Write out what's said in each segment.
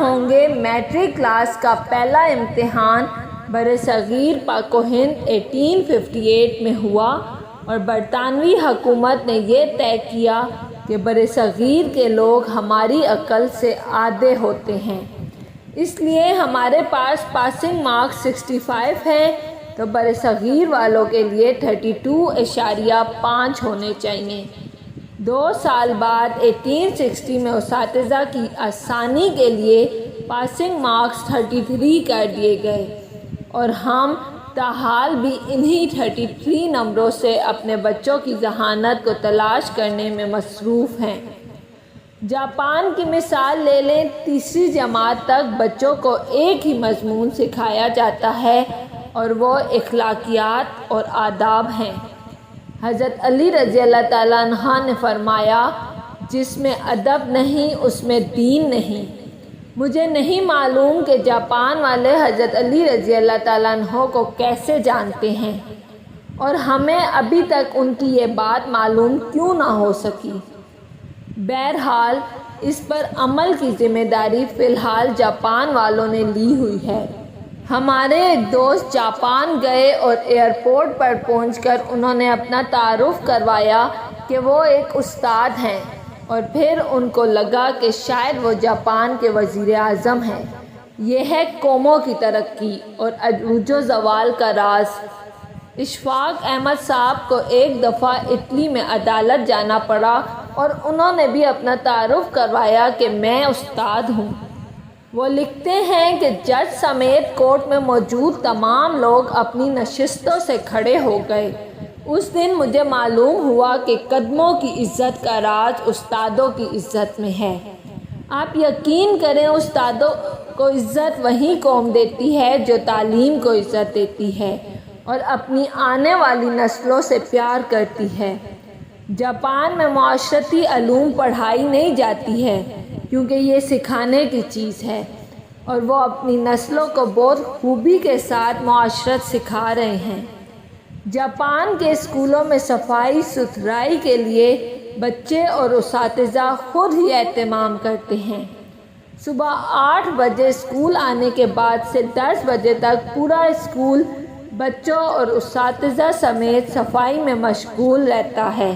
ہوں گے matric class کا پہلا امتحان برصغیر پاک و ہند 1858 میں ہوا اور برطانوی حکومت نے یہ طے کیا کہ برصغیر کے لوگ ہماری عقل سے آدھے ہوتے ہیں، اس لیے ہمارے پاس پاسنگ مارکس 65 ہیں تو برصغیر والوں کے لیے 32.5 ہونے چاہیے۔ 2 سال بعد 1860 میں اساتذہ کی آسانی کے لیے پاسنگ مارکس 33 کر دیے گئے اور ہم تاحال بھی انہی 33 نمبروں سے اپنے بچوں کی ذہانت کو تلاش کرنے میں مصروف ہیں۔ جاپان کی مثال لے لیں، تیسری جماعت تک بچوں کو ایک ہی مضمون سکھایا جاتا ہے اور وہ اخلاقیات اور آداب ہیں۔ حضرت علی رضی اللہ تعالیٰ عنہ نے فرمایا، جس میں ادب نہیں اس میں دین نہیں۔ مجھے نہیں معلوم کہ جاپان والے حضرت علی رضی اللہ تعالیٰ عنہ کو کیسے جانتے ہیں اور ہمیں ابھی تک ان کی یہ بات معلوم کیوں نہ ہو سکی۔ بہرحال اس پر عمل کی ذمہ داری فی الحال جاپان والوں نے لی ہوئی ہے۔ ہمارے ایک دوست جاپان گئے اور ایئرپورٹ پر پہنچ کر انہوں نے اپنا تعارف کروایا کہ وہ ایک استاد ہیں، اور پھر ان کو لگا کہ شاید وہ جاپان کے وزیر اعظم ہیں۔ یہ ہے قوموں کی ترقی اور عروج و زوال کا راز۔ اشفاق احمد صاحب کو ایک دفعہ اٹلی میں عدالت جانا پڑا اور انہوں نے بھی اپنا تعارف کروایا کہ میں استاد ہوں۔ وہ لکھتے ہیں کہ جج سمیت کورٹ میں موجود تمام لوگ اپنی نشستوں سے کھڑے ہو گئے۔ اس دن مجھے معلوم ہوا کہ قدموں کی عزت کا راز استادوں کی عزت میں ہے۔ آپ یقین کریں، استادوں کو عزت وہی قوم دیتی ہے جو تعلیم کو عزت دیتی ہے اور اپنی آنے والی نسلوں سے پیار کرتی ہے۔ جاپان میں معاشرتی علوم پڑھائی نہیں جاتی ہے کیونکہ یہ سکھانے کی چیز ہے، اور وہ اپنی نسلوں کو بہت خوبی کے ساتھ معاشرت سکھا رہے ہیں۔ جاپان کے اسکولوں میں صفائی ستھرائی کے لیے بچے اور اساتذہ خود ہی اہتمام کرتے ہیں۔ صبح 8 بجے اسکول آنے کے بعد سے 10 بجے تک پورا اسکول بچوں اور اساتذہ سمیت صفائی میں مشغول رہتا ہے۔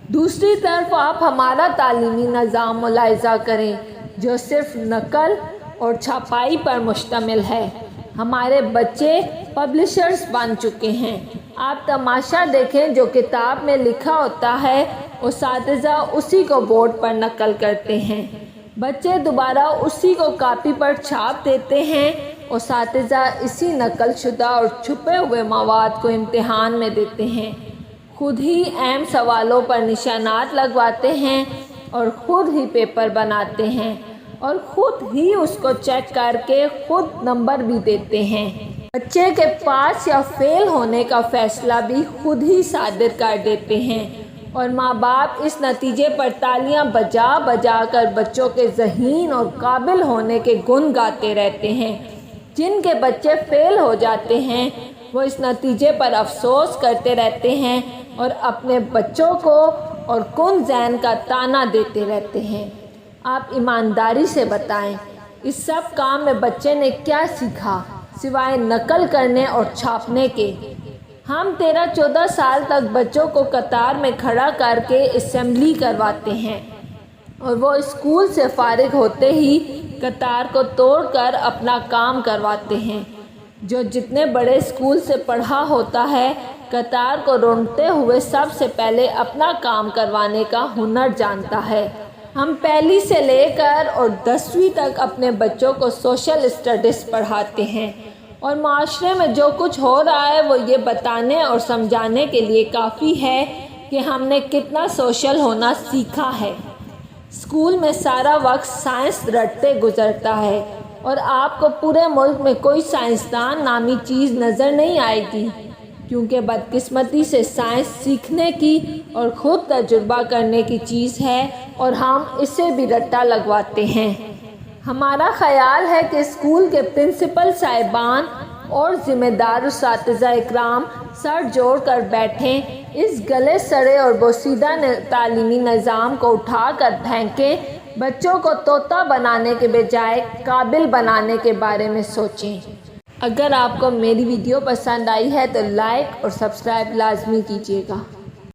دوسری طرف آپ ہمارا تعلیمی نظام ملاحظہ کریں جو صرف نقل اور چھپائی پر مشتمل ہے۔ ہمارے بچے پبلشرز بن چکے ہیں۔ آپ تماشا دیکھیں، جو کتاب میں لکھا ہوتا ہے اساتذہ اسی کو بورڈ پر نقل کرتے ہیں، بچے دوبارہ اسی کو کاپی پر چھاپ دیتے ہیں، اساتذہ اسی نقل شدہ اور چھپے ہوئے مواد کو امتحان میں دیتے ہیں، خود ہی اہم سوالوں پر نشانات لگواتے ہیں اور خود ہی پیپر بناتے ہیں اور خود ہی اس کو چیک کر کے خود نمبر بھی دیتے ہیں۔ بچے کے پاس یا فیل ہونے کا فیصلہ بھی خود ہی صادر کر دیتے ہیں، اور ماں باپ اس نتیجے پر تالیاں بجا بجا کر بچوں کے ذہین اور قابل ہونے کے گن گاتے رہتے ہیں۔ جن کے بچے فیل ہو جاتے ہیں وہ اس نتیجے پر افسوس کرتے رہتے ہیں اور اپنے بچوں کو اور کن ذہن کا طعنہ دیتے رہتے ہیں۔ آپ ایمانداری سے بتائیں، اس سب کام میں بچے نے کیا سیکھا سوائے نقل کرنے اور چھاپنے کے؟ ہم 13-14 سال تک بچوں کو قطار میں کھڑا کر کے اسمبلی کرواتے ہیں اور وہ اسکول سے فارغ ہوتے ہی قطار کو توڑ کر اپنا کام کرواتے ہیں۔ جو جتنے بڑے اسکول سے پڑھا ہوتا ہے، قطار کو رونگتے ہوئے سب سے پہلے اپنا کام کروانے کا ہنر جانتا ہے۔ ہم پہلی سے لے کر اور 10ویں تک اپنے بچوں کو سوشل اسٹڈیز پڑھاتے ہیں، اور معاشرے میں جو کچھ ہو رہا ہے وہ یہ بتانے اور سمجھانے کے لیے کافی ہے کہ ہم نے کتنا سوشل ہونا سیکھا ہے۔ اسکول میں سارا وقت سائنس رٹتے گزرتا ہے اور آپ کو پورے ملک میں کوئی سائنسدان نامی چیز نظر نہیں آئے گی، کیونکہ بدقسمتی سے سائنس سیکھنے کی اور خود تجربہ کرنے کی چیز ہے اور ہم اسے بھی رٹا لگواتے ہیں۔ ہمارا خیال ہے کہ اسکول کے پرنسپل صاحبان اور ذمہ دار اساتذہ اکرام سر جوڑ کر بیٹھیں، اس گلے سڑے اور بوسیدہ تعلیمی نظام کو اٹھا کر پھینکیں بچوں کو طوطا بنانے کے بجائے قابل بنانے کے بارے میں سوچیں۔ اگر آپ کو میری ویڈیو پسند آئی ہے تو لائک اور سبسکرائب لازمی کیجیے گا۔